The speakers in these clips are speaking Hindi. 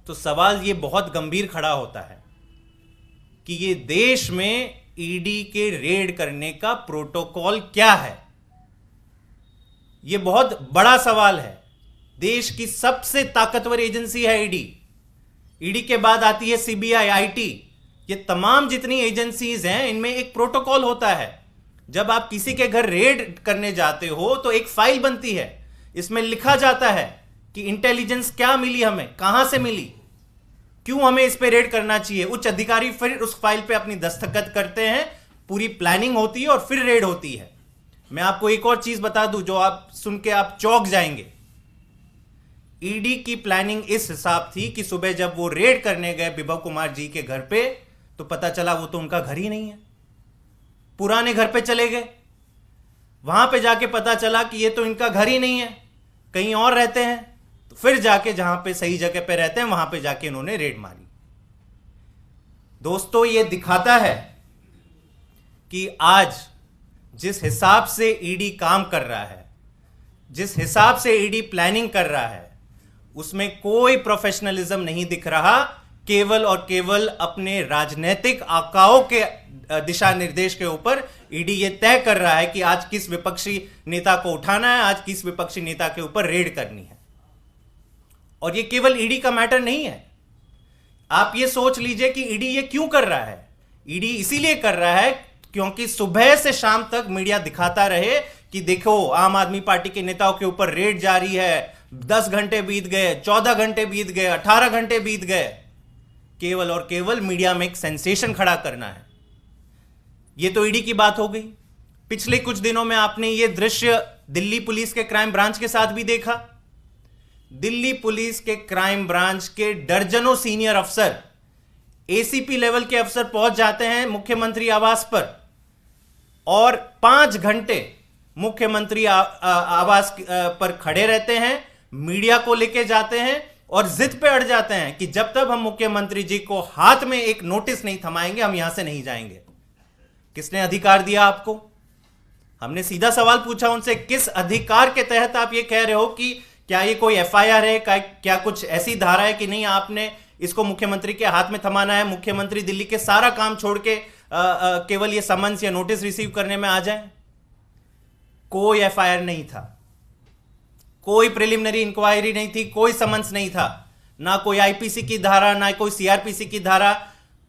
तो सवाल ये बहुत गंभीर खड़ा होता है कि ये देश में ईडी के रेड करने का प्रोटोकॉल क्या है। ये बहुत बड़ा सवाल है। देश की सबसे ताकतवर एजेंसी है ईडी। ईडी के बाद आती है सीबीआई, आईटी। ये तमाम जितनी एजेंसीज हैं इनमें एक प्रोटोकॉल होता है। जब आप किसी के घर रेड करने जाते हो तो एक फाइल बनती है, इसमें लिखा जाता है कि इंटेलिजेंस क्या मिली, हमें कहां से मिली, क्यों हमें इस पे रेड करना चाहिए। उच्च अधिकारी फिर उस फाइल पे अपनी दस्तखत करते हैं, पूरी प्लानिंग होती है और फिर रेड होती है। मैं आपको एक और चीज बता दूं जो आप सुन के आप चौंक जाएंगे। ईडी की प्लानिंग इस हिसाब थी कि सुबह जब वो रेड करने गए विभव कुमार जी के घर पे तो पता चला वो तो उनका घर ही नहीं है, पुराने घर पे चले गए। वहां पे जाके पता चला कि ये तो इनका घर ही नहीं है, कहीं और रहते हैं। तो फिर जाके जहां पे सही जगह पे रहते हैं वहां पे जाके इन्होंने रेड मारी। दोस्तों, ये दिखाता है कि आज जिस हिसाब से ईडी काम कर रहा है, जिस हिसाब से ईडी प्लानिंग कर रहा है, उसमें कोई प्रोफेशनलिज्म नहीं दिख रहा। केवल और केवल अपने राजनीतिक आकाओं के दिशा निर्देश के ऊपर ईडी ये तय कर रहा है कि आज किस विपक्षी नेता को उठाना है, आज किस विपक्षी नेता के ऊपर रेड करनी है। और ये केवल ईडी का मैटर नहीं है। आप ये सोच लीजिए कि ईडी ये क्यों कर रहा है। ईडी इसीलिए कर रहा है क्योंकि सुबह से शाम तक मीडिया दिखाता रहे कि देखो आम आदमी पार्टी के नेताओं के ऊपर रेड जारी है, 10 घंटे बीत गए, 14 घंटे बीत गए, 18 घंटे बीत गए। केवल और केवल मीडिया में एक सेंसेशन खड़ा करना है। यह तो ईडी की बात हो गई। पिछले कुछ दिनों में आपने यह दृश्य दिल्ली पुलिस के क्राइम ब्रांच के साथ भी देखा। दिल्ली पुलिस के क्राइम ब्रांच के दर्जनों सीनियर अफसर, एसीपी लेवल के अफसर पहुंच जाते हैं मुख्यमंत्री आवास पर और 5 घंटे मुख्यमंत्री आवास पर खड़े रहते हैं, मीडिया को लेके जाते हैं और जिद पे अड़ जाते हैं कि जब तक हम मुख्यमंत्री जी को हाथ में एक नोटिस नहीं थमाएंगे हम यहां से नहीं जाएंगे। किसने अधिकार दिया आपको? हमने सीधा सवाल पूछा उनसे, किस अधिकार के तहत आप ये कह रहे हो कि क्या ये कोई एफआईआर है, क्या कुछ ऐसी धारा है कि नहीं आपने इसको मुख्यमंत्री के हाथ में थमाना है, मुख्यमंत्री दिल्ली के सारा काम छोड़ के केवल ये समन्स या नोटिस रिसीव करने में आ जाए? कोई एफआईआर नहीं था, कोई प्रिलिमिनरी इंक्वायरी नहीं थी, कोई समन्स नहीं था, ना कोई आईपीसी की धारा, ना कोई सीआरपीसी की धारा।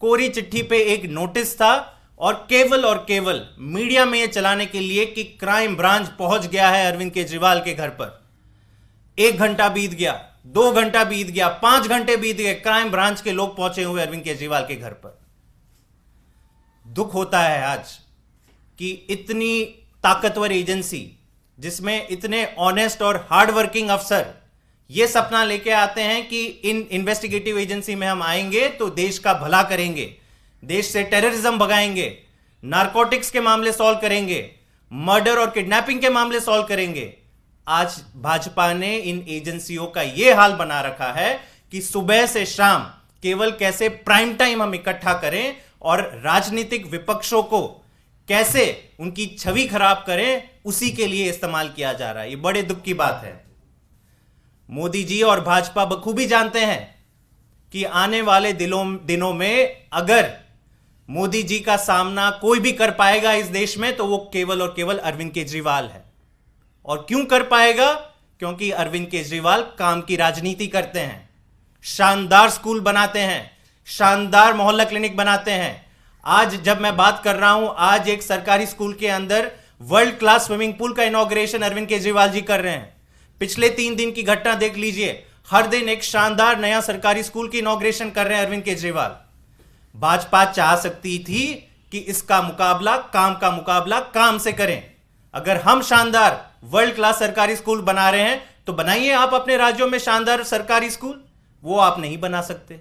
कोरी चिट्ठी पे एक नोटिस था और केवल मीडिया में यह चलाने के लिए कि क्राइम ब्रांच पहुंच गया है अरविंद केजरीवाल के घर पर। 1 घंटा बीत गया, 2 घंटा बीत गया, 5 घंटे बीत गए, क्राइम ब्रांच के लोग पहुंचे हुए अरविंद केजरीवाल के घर पर। दुख होता है आज कि इतनी ताकतवर एजेंसी जिसमें इतने ऑनेस्ट और हार्ड वर्किंग अफसर यह सपना लेके आते हैं कि इन इन्वेस्टिगेटिव एजेंसी में हम आएंगे तो देश का भला करेंगे, देश से टेररिज्म भगाएंगे, नारकोटिक्स के मामले सॉल्व करेंगे, मर्डर और किडनैपिंग के मामले सॉल्व करेंगे। आज भाजपा ने इन एजेंसियों का यह हाल बना रखा है कि सुबह से शाम केवल कैसे प्राइम टाइम हम इकट्ठा करें और राजनीतिक विपक्षों को कैसे उनकी छवि खराब करें, उसी के लिए इस्तेमाल किया जा रहा है। ये बड़े दुख की बात है। मोदी जी और भाजपा बखूबी जानते हैं कि आने वाले दिनों में अगर मोदी जी का सामना कोई भी कर पाएगा इस देश में तो वो केवल और केवल अरविंद केजरीवाल है। और क्यों कर पाएगा? क्योंकि अरविंद केजरीवाल काम की राजनीति करते हैं, शानदार स्कूल बनाते हैं, शानदार मोहल्ला क्लिनिक बनाते हैं। आज जब मैं बात कर रहा हूं, आज एक सरकारी स्कूल के अंदर वर्ल्ड क्लास स्विमिंग पूल का इनॉग्रेशन अरविंद केजरीवाल जी कर रहे हैं। पिछले 3 दिन की घटना देख लीजिए, हर दिन एक शानदार नया सरकारी स्कूल की इनॉग्रेशन कर रहे हैं अरविंद केजरीवाल। भाजपा चाह सकती थी कि इसका मुकाबला, काम का मुकाबला काम से करें। अगर हम शानदार वर्ल्ड क्लास सरकारी स्कूल बना रहे हैं तो बनाइए आप अपने राज्यों में शानदार सरकारी स्कूल। वो आप नहीं बना सकते।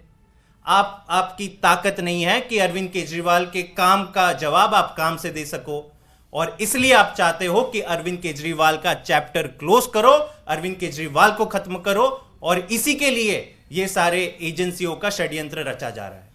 आपकी ताकत नहीं है कि अरविंद केजरीवाल के काम का जवाब आप काम से दे सको, और इसलिए आप चाहते हो कि अरविंद केजरीवाल का चैप्टर क्लोज करो, अरविंद केजरीवाल को खत्म करो, और इसी के लिए यह सारे एजेंसियों का षड्यंत्र रचा जा रहा है।